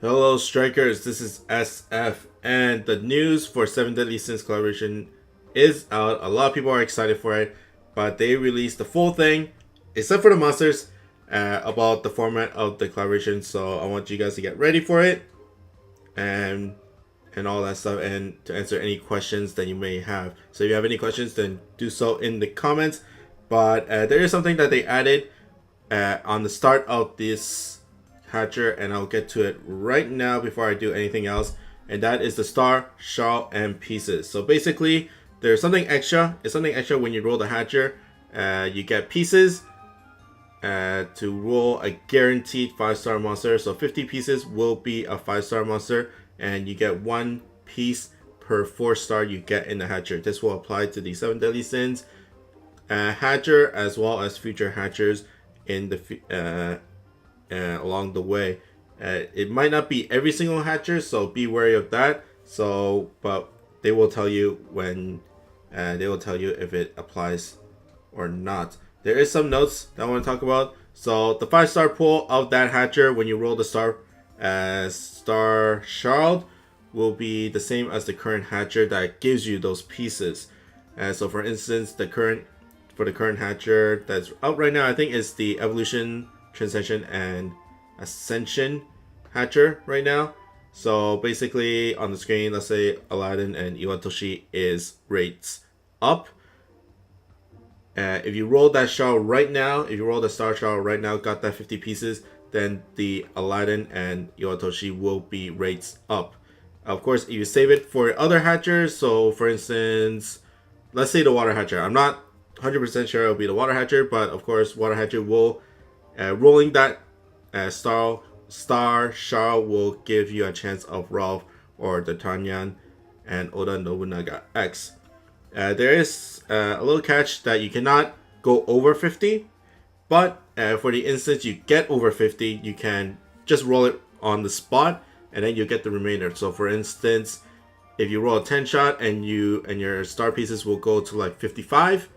Hello Strikers, this is SF and the news for 7 Deadly Sins collaboration is out. A lot of people are excited for it, but they released the full thing, except for the monsters, about the format of the collaboration. So I want you guys to get ready for it and all that stuff, and to answer any questions that you may have. So if you have any questions, then do so in the comments. But there is something that they added on the start of this hatcher, and I'll get to it right now before I do anything else, and that is the star, shell, and pieces. So basically there's something extra. It's something extra when you roll the hatcher. You get pieces to roll a guaranteed 5-star monster. So 50 pieces will be a 5-star monster, and you get 1 piece per 4-star you get in the hatcher. This will apply to the 7 Deadly Sins hatcher as well as future hatchers in the along the way. It might not be every single hatcher, so be wary of that. So, but they will tell you when they will tell you if it applies or not. There is some notes that I want to talk about. So the 5-star pool of that hatcher when you roll the star shard will be the same as the current hatcher that gives you those pieces. So for instance, the current hatcher that's out right now, I think is the evolution, transition, and ascension hatcher right now. So basically on the screen, let's say Aladdin and Iwatoshi is rates up. If you roll that shard right now, if you roll the star shard right now, got that 50 pieces, then the Aladdin and Iwatoshi will be rates up. Of course, if you save it for other hatchers, so for instance, let's say the water hatcher. I'm not 100% sure it'll be the water hatcher, but of course water hatcher will rolling that star shard will give you a chance of Ralph or D'Artagnan and Oda Nobunaga X. There is a little catch that you cannot go over 50, but for the instance you get over 50, you can just roll it on the spot and then you get the remainder. So for instance, if you roll a 10 shot and your star pieces will go to like 55.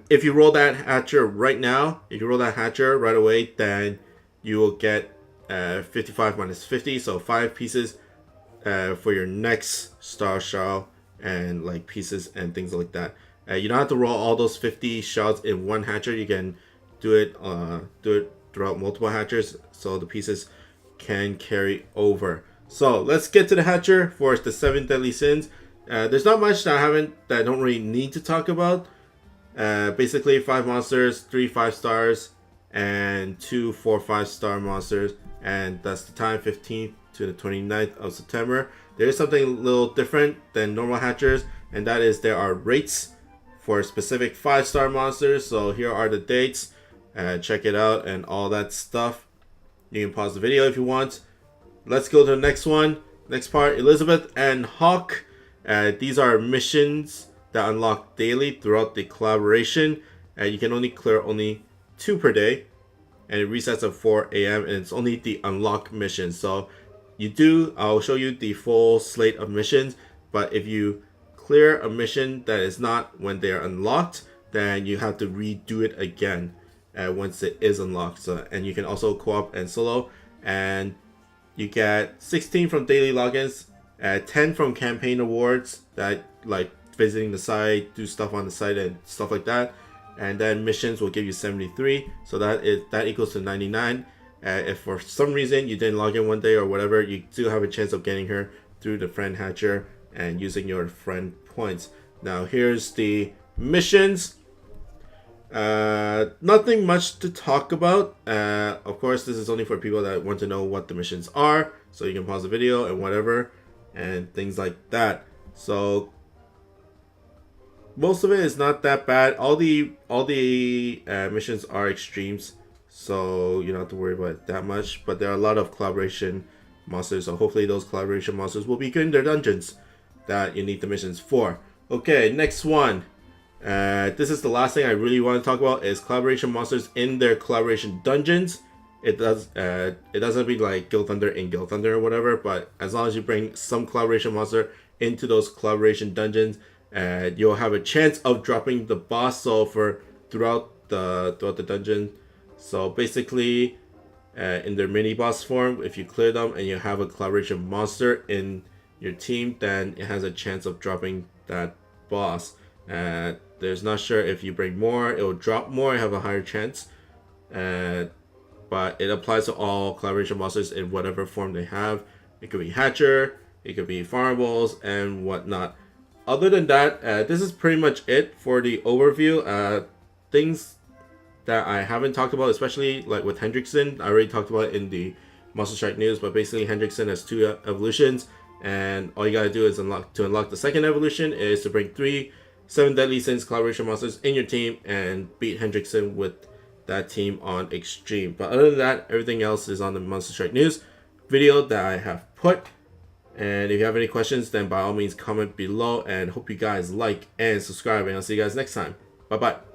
If you roll that hatcher right now, if you roll that hatcher right away, then you will get 55 minus 50, so 5 pieces for your next star shell and like pieces and things like that. You don't have to roll all those 50 shells in one hatcher. You can do it throughout multiple hatchers, so the pieces can carry over. So let's get to the hatcher for the 7 Deadly Sins. There's not much that I don't really need to talk about. Basically 5 monsters, 3 5-stars, and 2 4 5-star monsters, and that's the time 15th to the 29th of September. There is something a little different than normal hatchers, and that is there are rates for specific 5-star monsters. So here are the dates. Check it out and all that stuff. You can pause the video if you want. Let's go to the next one. Next part, Elizabeth and Hawk. These are missions that unlock daily throughout the collaboration. You can only clear 2 per day, and it resets at 4 a.m. and it's only the unlock missions. So I'll show you the full slate of missions, but if you clear a mission that is not when they are unlocked, then you have to redo it again once it is unlocked. So, and you can also co-op and solo, and you get 16 from daily logins, 10 from campaign awards that like visiting the site, do stuff on the site and stuff like that, and then missions will give you 73, so that equals to 99. If for some reason you didn't log in one day or whatever, you do have a chance of getting her through the friend hatcher and using your friend points. Now here's the missions. Nothing much to talk about. Of course, this is only for people that want to know what the missions are, so you can pause the video and whatever and things like that. So most of it is not that bad. All the missions are extremes, so you don't have to worry about it that much. But there are a lot of collaboration monsters, so hopefully those collaboration monsters will be good in their dungeons that you need the missions for. Okay, next one. This is the last thing I really want to talk about, is collaboration monsters in their collaboration dungeons. It doesn't be like Guild Thunder in Guild Thunder or whatever, but as long as you bring some collaboration monster into those collaboration dungeons, you'll have a chance of dropping the boss. So throughout the dungeon, so basically in their mini boss form. If you clear them and you have a collaboration monster in your team, then it has a chance of dropping that boss. There's not sure if you bring more, it will drop more, have a higher chance. But it applies to all collaboration monsters in whatever form they have. It could be Hatcher, it could be Farmables, and whatnot. Other than that, this is pretty much it for the overview. Things that I haven't talked about, especially like with Hendrickson, I already talked about it in the Monster Strike news, but basically Hendrickson has 2 evolutions, and all you gotta do is unlock the second evolution is to bring 3 7 Deadly Sins collaboration monsters in your team and beat Hendrickson with that team on Extreme. But other than that, everything else is on the Monster Strike news video that I have put. And if you have any questions, then by all means comment below, and hope you guys like and subscribe, and I'll see you guys next time. Bye bye.